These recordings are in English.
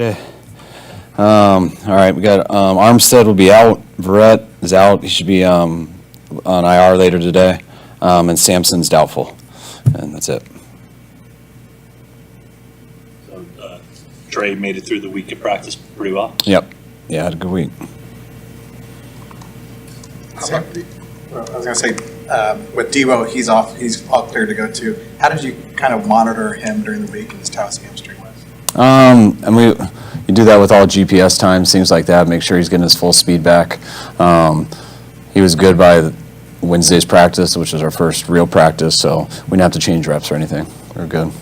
Friday. All right, we got Armstead will be out. Verrett is out. He should be on IR later today. And Sampson's doubtful. And that's it. So Trey made it through the week of practice pretty well? Yep. Yeah, had a good week. I was going to say, with Deebo, he's all clear to go too. How did you kind of monitor him during the week and just how his hamstring was? And you do that with all GPS times, things like that, make sure he's getting his full speed back. He was good by Wednesday's practice, which was our first real practice, so we didn't have to change reps or anything. We were good.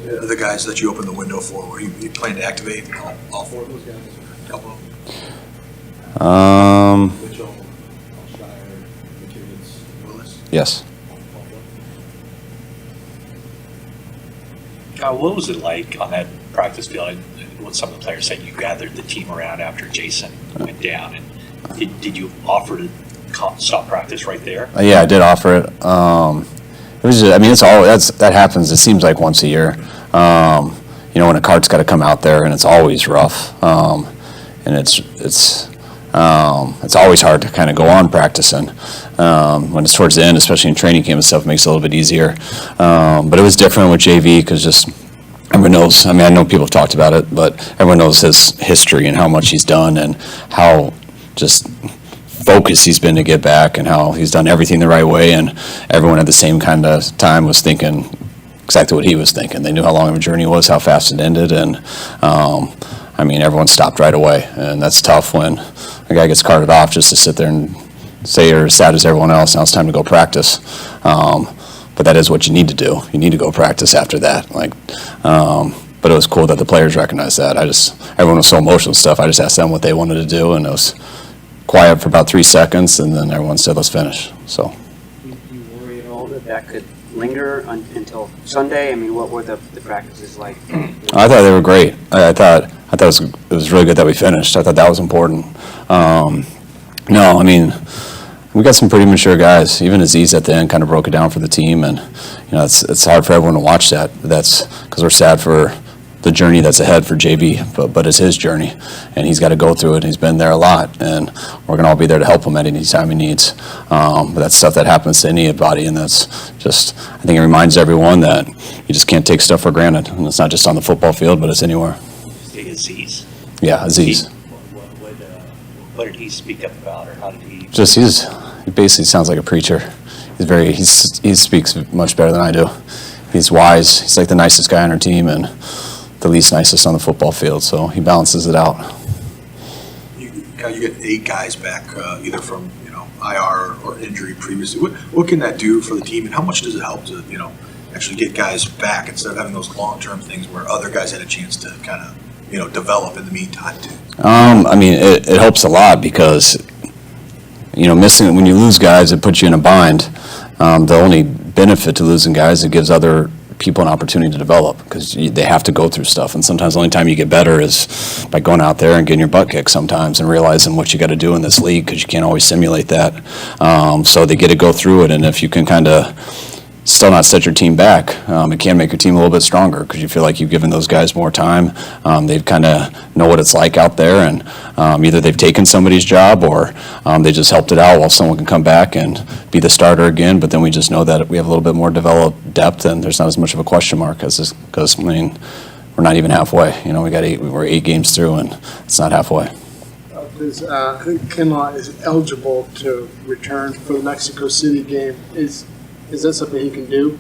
The guys that you opened the window for, were you planning to activate all four of those guys? A couple of them? Mitchell, Shire, McKinnon's, Willis? Yes. What was it like on that practice field? What some of the players said, you gathered the team around after Jason went down, and did you offer to stop practice right there? Yeah, I did offer it. It was just, I mean, that happens. It seems like once a year. When a cart's got to come out there, and it's always rough, and it's always hard to kind of go on practicing. When it's towards the end, especially in training camp and stuff, it makes it a little bit easier. But it was different with JV because just everyone knows. I mean, I know people have talked about it, but everyone knows his history and how much he's done and how just focused he's been to get back and how he's done everything the right way. And everyone at the same kind of time was thinking exactly what he was thinking. They knew how long of a journey it was, how fast it ended, and everyone stopped right away. And that's tough when a guy gets carted off just to sit there and say you're as sad as everyone else. Now it's time to go practice. But that is what you need to do. You need to go practice after that. But it was cool that the players recognized that. Everyone was so emotional and stuff. I just asked them what they wanted to do, and it was quiet for about 3 seconds, and then everyone said, "Let's finish." So. You worry at all that could linger until Sunday? I mean, what were the practices like? I thought they were great. I thought it was really good that we finished. I thought that was important. We got some pretty mature guys. Even Aziz at the end kind of broke it down for the team, and it's hard for everyone to watch that. That's because we're sad for the journey that's ahead for JB, but it's his journey, and he's got to go through it. And he's been there a lot, and we're gonna all be there to help him at any time he needs. But that's stuff that happens to anybody, and that's just, I think it reminds everyone that you just can't take stuff for granted, and it's not just on the football field, but it's anywhere. Aziz. Yeah, Aziz. What did he speak up about, or how did he? He basically sounds like a preacher. He speaks much better than I do. He's wise. He's like the nicest guy on our team and the least nicest on the football field, so he balances it out. You get 8 guys back, either from IR or injury previously. What can that do for the team, and how much does it help to actually get guys back instead of having those long-term things where other guys had a chance to kind of develop in the meantime too? It helps a lot because missing, when you lose guys, it puts you in a bind. The only benefit to losing guys, it gives other people an opportunity to develop because they have to go through stuff, and sometimes the only time you get better is by going out there and getting your butt kicked sometimes and realizing what you got to do in this league because you can't always simulate that. So they get to go through it, and if you can kind of still not set your team back, it can make your team a little bit stronger because you feel like you've given those guys more time. They've kind of know what it's like out there, and either they've taken somebody's job or they just helped it out while someone can come back and be the starter again. But then we just know that we have a little bit more developed depth, and there's not as much of a question mark because we're not even halfway. We're 8 games through, and it's not halfway. I think Kinlaw is eligible to return for the Mexico City game. Is that something he can do?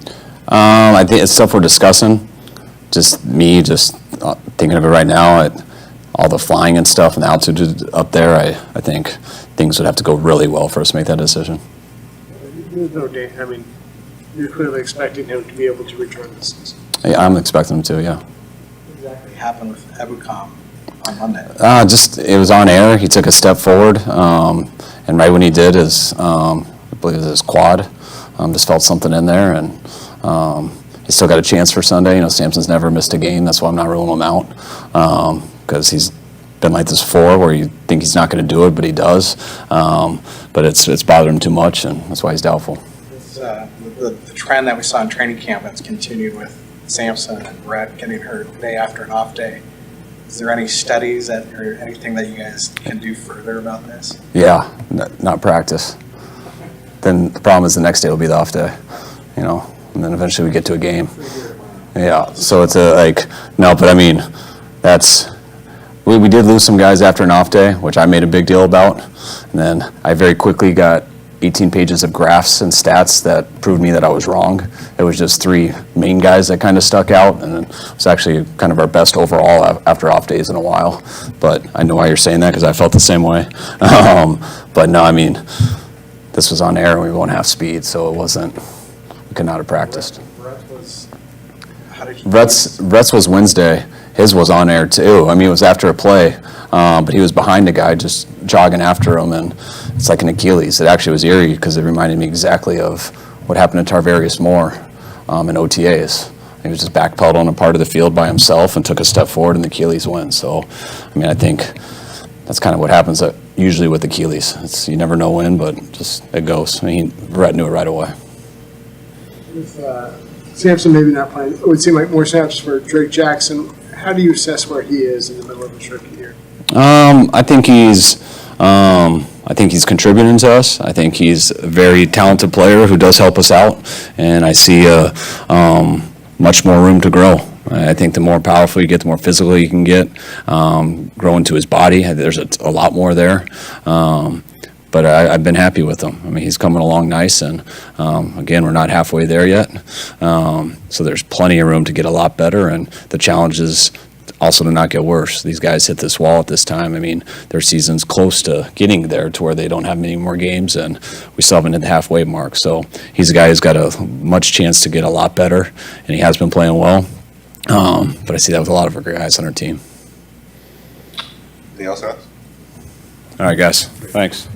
I think it's stuff we're discussing. Just thinking of it right now. All the flying and stuff and the altitude up there, I think things would have to go really well for us to make that decision. There's no day. You're clearly expecting him to be able to return this season. Yeah, I'm expecting him to, yeah. What exactly happened with Ebukam on Monday? It was on air. He took a step forward, and right when he did, I believe it was his quad. Just felt something in there, and he's still got a chance for Sunday. Sampson's never missed a game. That's why I'm not ruling him out, because he's been like this before where you think he's not going to do it, but he does. But it's bothered him too much, and that's why he's doubtful. The trend that we saw in training camp that's continued with Sampson and Verrett getting hurt day after an off day. Is there any studies or anything that you guys can do further about this? Yeah, not practice. Then the problem is the next day will be the off day, and then eventually we get to a game. Yeah, so it's no, but I mean, we did lose some guys after an off day, which I made a big deal about. And then I very quickly got 18 pages of graphs and stats that proved me that I was wrong. It was just 3 main guys that kind of stuck out, and it was actually kind of our best overall after off days in a while. But I know why you're saying that because I felt the same way. But no, I mean, this was on air and we won't have speed, so we could not have practiced. Brett's was Wednesday. His was on air too. I mean, it was after a play, but he was behind a guy just jogging after him, and it's like an Achilles. It actually was eerie because it reminded me exactly of what happened to Tarvarius Moore in OTAs. He was just backpedaled on a part of the field by himself and took a step forward, and the Achilles went. So, I mean, I think that's kind of what happens usually with Achilles. You never know when, but just it goes. I mean, Verrett knew it right away. With Sampson maybe not playing, it would seem like more snaps for Drake Jackson. How do you assess where he is in the middle of his rookie year? I think he's contributing to us. I think he's a very talented player who does help us out, and I see much more room to grow. I think the more powerful you get, the more physical you can get, grow into his body. There's a lot more there. But I've been happy with him. I mean, he's coming along nice, and again, we're not halfway there yet. So there's plenty of room to get a lot better, and the challenge is also to not get worse. These guys hit this wall at this time. I mean, their season's close to getting there to where they don't have many more games, and we still haven't hit the halfway mark. So he's a guy who's got a much chance to get a lot better, and he has been playing well. But I see that with a lot of our guys on our team. Anything else, Alex? All right, guys. Thanks.